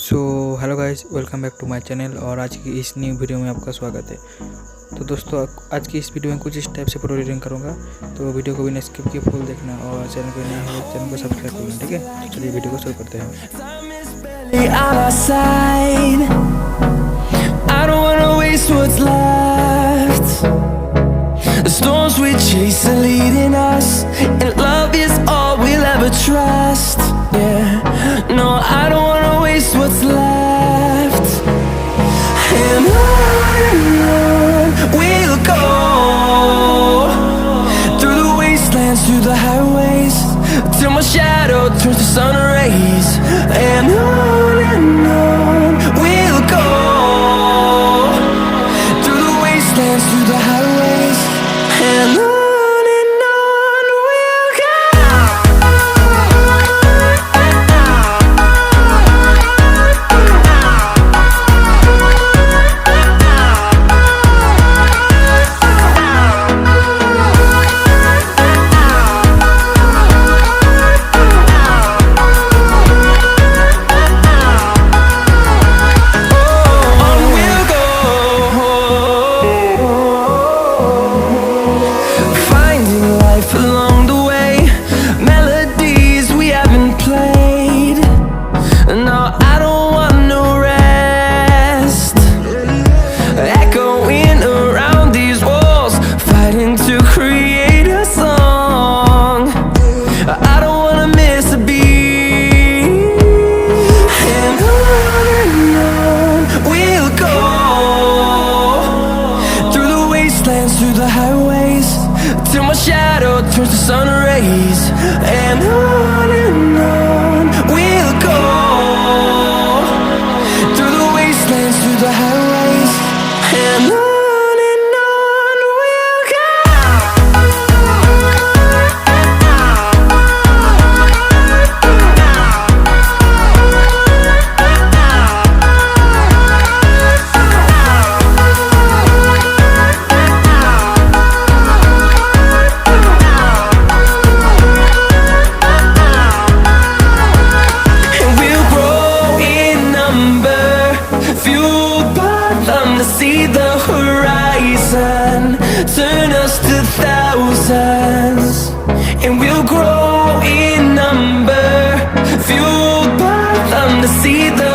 So hello guys, welcome back to my channel. और आज की इस न्यू वीडियो में आपका स्वागत है। तो दोस्तों, आज की इस वीडियो में कुछ इस टाइप से पूरा रीडिंग करूँगा, तो वीडियो को बिना स्किप किए फुल देखना और चैनल को नया है चैनल को सब्सक्राइब करना, ठीक है। तो चलिए वीडियो को शुरू करते हैं। The storms we chase are leading us, and love is all we'll ever trust. Yeah, no, I don't wanna waste what's left. And on we'll go, through the wastelands, through the highways, till my shadow turns to sun rays. And on we'll go, through the wastelands, through the highways, and on we'll go. Along the way, melodies we haven't played. No, I don't want no rest. Echoing around these walls, fighting to create a song. I don't wanna miss a beat. And on we'll go, through the wastelands, through the highways, till my shadow turns to sun rays. And on we'll go, through the wastelands, through the highways, and on we'll go. To see the horizon, turn us to thousands, and we'll grow in number, fueled by them to see the